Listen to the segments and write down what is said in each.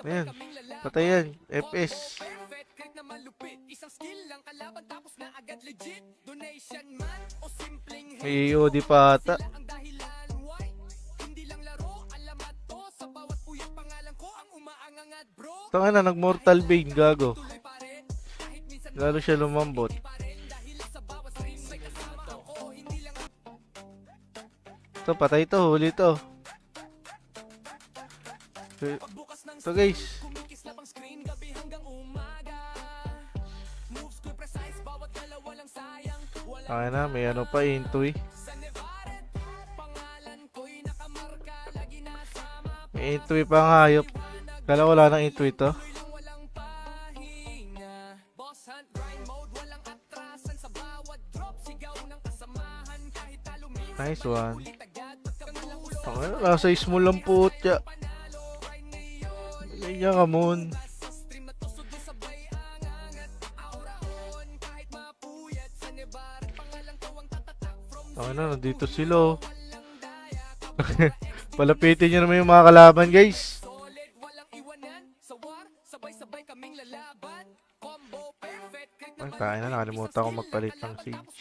Ayan. Patayan. FS. May EOD pa ata. Tanga na, nag-Mortal Bane, gago. Lalo siya lumambot. Ito, patay to, huli to. Ito guys. Tanga na, may ano pa, Intuy. May Intuy pa ang hayop. Kala wala nang Intuy to. Nice one. Tanga na, nasa small lang putya. Ganyan ka mon. Tanga na, nandito sila. Palapitin nyo naman yung mga kalaban guys. Ay, kaya na, nakalimutan ko magpalit ng seeds.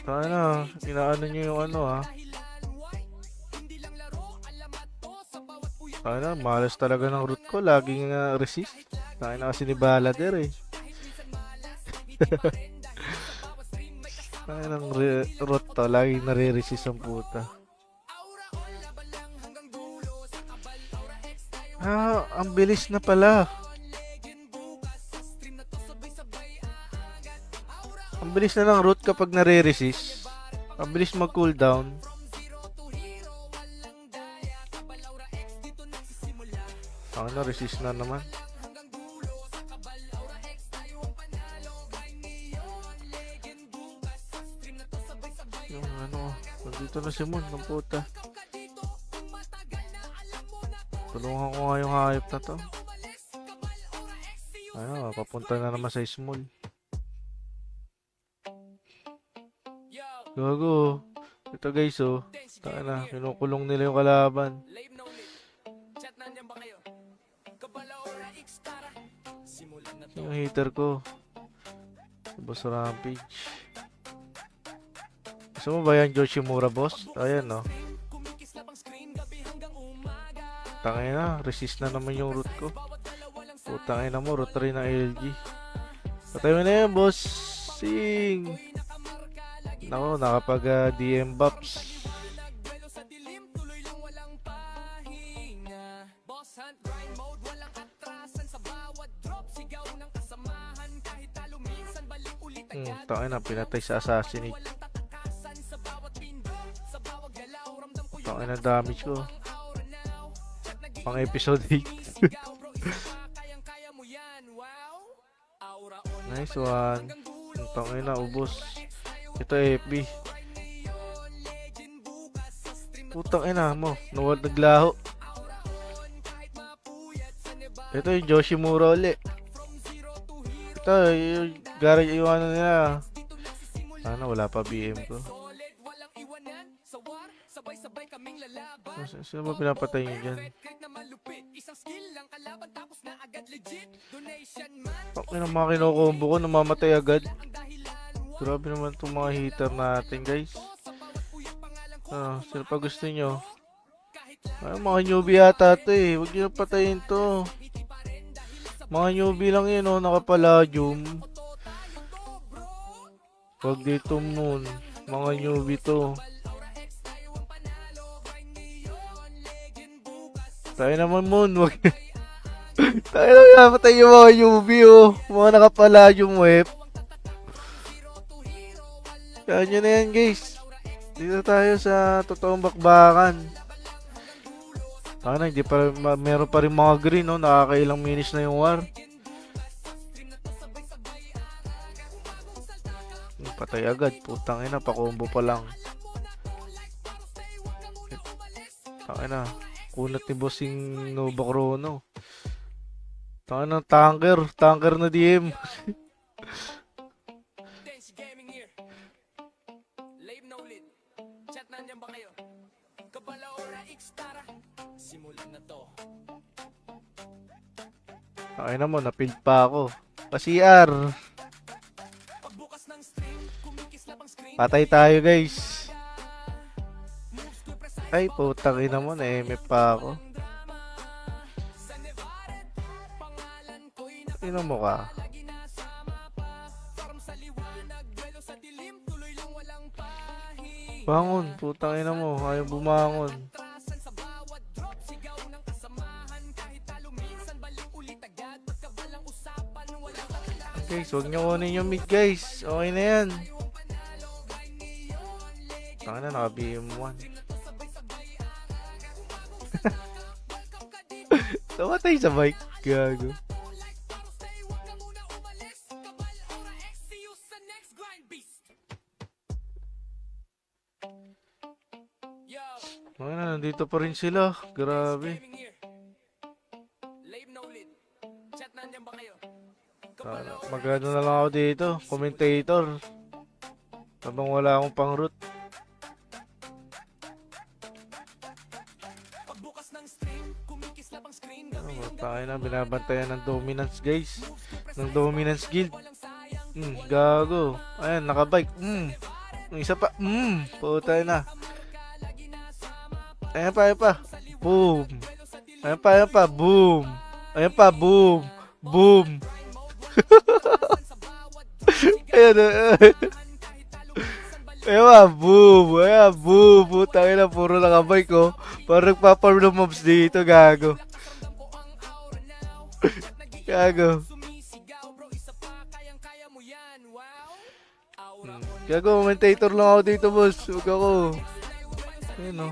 Kaya na, inaano nyo yung ano ha. Kaya na, malas talaga ng root ko. Laging resist. Kaya na kasi ni Balader eh. Kaya ng root to, laging nare-resist ang puta. Ah, ang bilis na pala. Ang bilis na ng root kapag nare-resist. Ang bilis mag-cooldown. Ano, resist na naman. Yung ano, nandito na si Moon, ng puta. Tulungan ko nga yung hayop na to. Ano, papunta na naman sa small. Gago. Ito guys oh. Taka na, kinukulong nila yung kalaban. Yung hater ko. Boss Rampage. Gusto mo ba yan Yoshimura boss? Ayan no. Tangay na, resist na naman yung root ko. Putangay na mo, root rin ng LG. Patay mo na yan boss. Sing. Nako, nakapag DM buffs. Tangay na, pinatay sa assassinate. Tangay na damage ko. Pang episode 8. Nice one. Tangay na, ubos. Ito FB. Putang ina mo, naglaho. Ito yung Yoshimura uli. Ito yung garage yung ano nila. Sana wala pa BM ko. Sino ba pinapatay nyo dyan? Pakina mga kinukombo ko, namamatay agad. Grabe naman itong mga hitter natin guys. Sino pa gusto nyo? Ay, mga newbie yata ito eh. Huwag nyo patayin to. Mga newbie lang yun oh, nakapalladium. Huwag dito moon. Mga newbie to. Tayo naman moon. Huwag. Tayo naman napatay yung mga newbie oh. Mga nakapalladium web. Kaya nyo na yan guys. Dito tayo sa totoong bakbakan. Sana hindi pa meron pa rin mga green no, nakakailang minutes na yung war. Patay agad, putang ina, pa-combo pa lang. Tangin na, kunat ni bossing Nova Chrono. Tangin na, tanker na DM. Okay na mo, napild pa ako. Pa-CR. Patay tayo guys. Ay, putang ina mo, na-MF pa ako. Ino mo ka? Bangon, putang ina mo, ayaw bumangon. Guys, huwag nyo kunin yung mid guys. Okay na yan. Tanga na, naka-BM1. Tamatay sa bike. Gago. Mga na, nandito pa rin sila. Grabe. Magano na lang ako dito, commentator. Habang wala akong pang root. Tayo na, binabantayan ng dominance guys. Ng dominance guild. Gago. Ayan, nakabike. Yung isa pa. Puta na. Ayan pa. Boom. Ayan pa. Boom. Ayan pa, boom. Boom. Ayan. Ayan, boom. Ayan, boom. Putang ina, puro nakabike ko. Parang nagpaparm ng mobs dito, gago. Gago. Gago, commentator lang ako dito, boss. Huwag ako. Ayan o.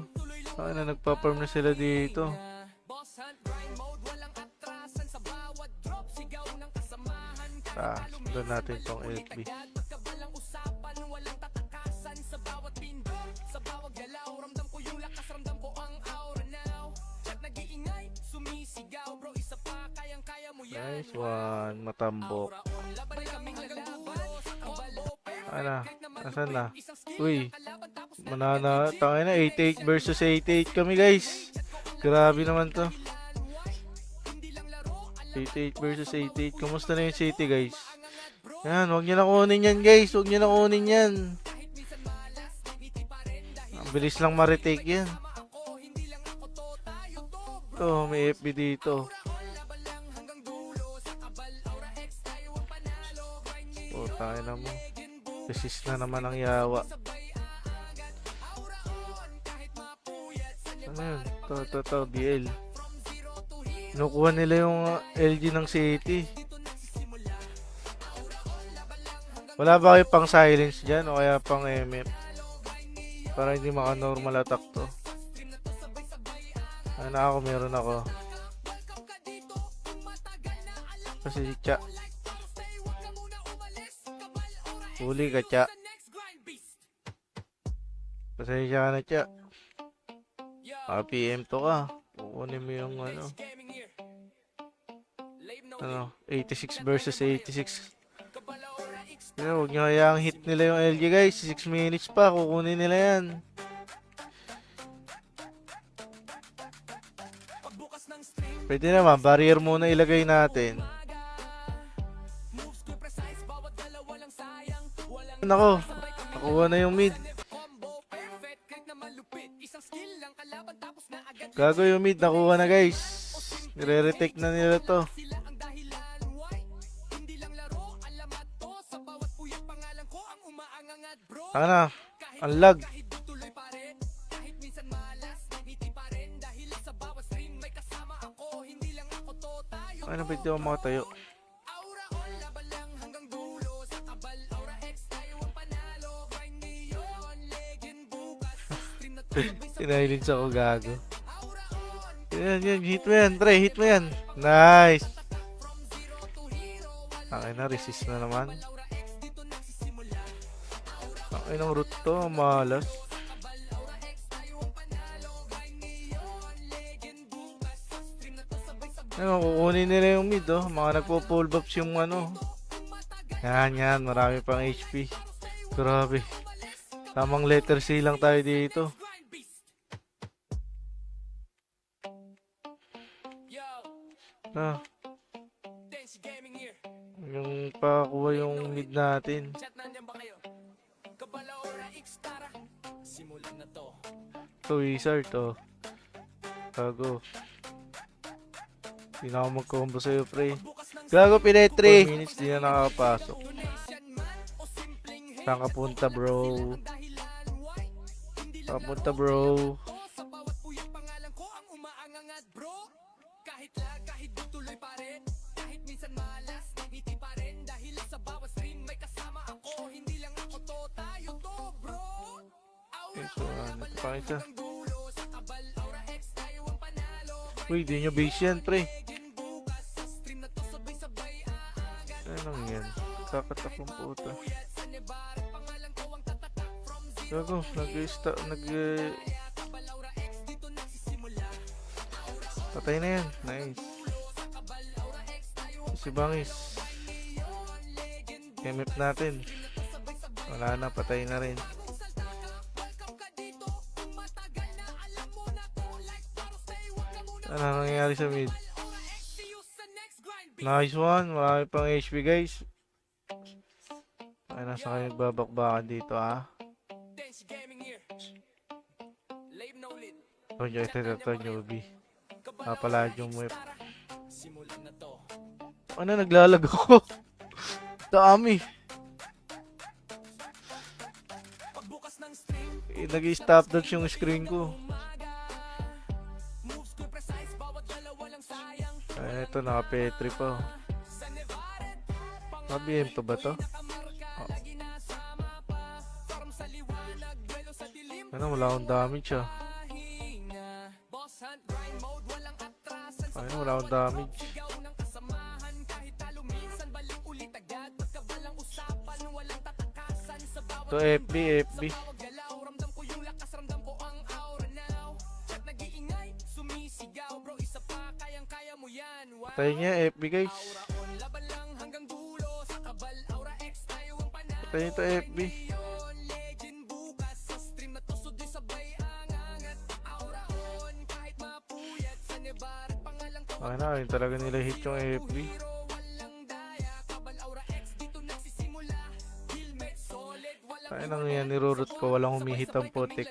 Saka na, nagpaparm na sila dito. Sundan natin tong LB. Nice one, matambok. Ano? Asan na? Uy, manana, tangay na, 88 versus 88 kami guys. Grabe naman to. 88 versus 88. Kumusta na yung city guys? Yan, huwag nyo na kunin yan guys. Huwag nyo na kunin yan. Ang bilis lang ma-retake yan. Oh, may FB dito. Oh, tayo na mo. Resist na naman ang yawa. Ano yun? To, BL. Kinukuha nila yung LG ng city. Wala ba kayo pang silence dyan o kaya pang MF? Para hindi maka-normal attack to. Ano ako, meron ako. Kasi Cha. Huli ka, Cha. Pasensya ka na, Cha. PM to ka. Kukunin mo yung ano, 86 versus 86. Pero huwag nyo hayang hit nila yung LG guys. 6 minutes pa, kukunin nila yan. Pwede naman, barrier muna ilagay natin. Nako, nakuha na yung mid. Gago yung mid, nakuha na guys. Nire-retake na nila to. Ano? Ang lag. Ano ba ito mga tayo? Sinilence ako, gago. Yan, hit mo yan, Dre, hit mo yan. Nice. Okay na, resist na naman. Okay ng root to, malas. Ayun, kukunin nila yung mid, oh. Mga nagpo-pull buffs yung ano. Yan, marami pang HP. Grabe. Tamang letter C lang tayo dito. Ah, yung pakakuha yung mid natin. To wizard to. Gago. Hindi na ako mag-combo sa'yo, pre. Gago, pinetre. 4 minutes, di na nakakapasok. Saan ka punta, bro? Saan ka punta, bro? Ito, ano pa isa? Uy, di nyo base yan, pre. Anong yan? Kakatak ng puta. Gago, patay na yan. Nice. Si Bangis. MF natin. Wala na, patay na rin. Ano nangyayari sa mid? Nice one. Marami pang HP, guys. Ay, nasa kayo nagbabakbakan dito, ha? Tonyo, ito, newbie. Papalad yung whip. Ano, naglalag ako? Dami. Nag-stop dodge yung screen ko. Ay, ito, naka-P3 pa. Naka-BM to ba to? Oh. Ano, wala akong damage, ah. Ay, wala akong damage. To FB. Patay niya, FB, guys. Patay niya to FB. Okay na, yun talaga nila hit yung FB. Ay nang yan, nirurot ko, walang humihit ang putik.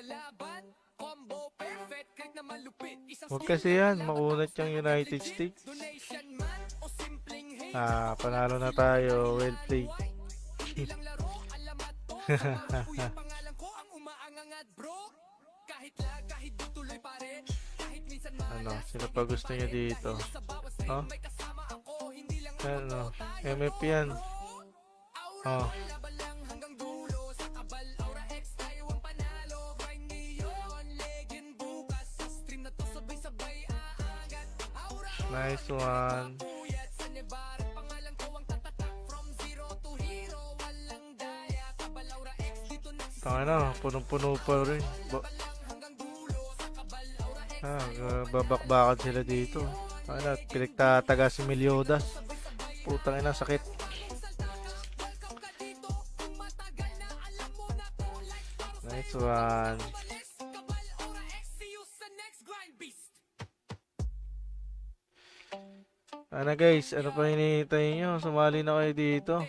Huwag kasi yan, makunat yung United States. Panalo na tayo, well played. Ano, sino pa gusto nyo dito? Oh? Ano, MF yan. Oh. Nice one. Tanga na, punong-puno pa rin. Babakbakan sila dito. Tanga na, pinagtataga si Meliodas. Putang ina, sakit. Nice one. Ano guys, ano pa hinihintay nyo? Sumali na kayo dito.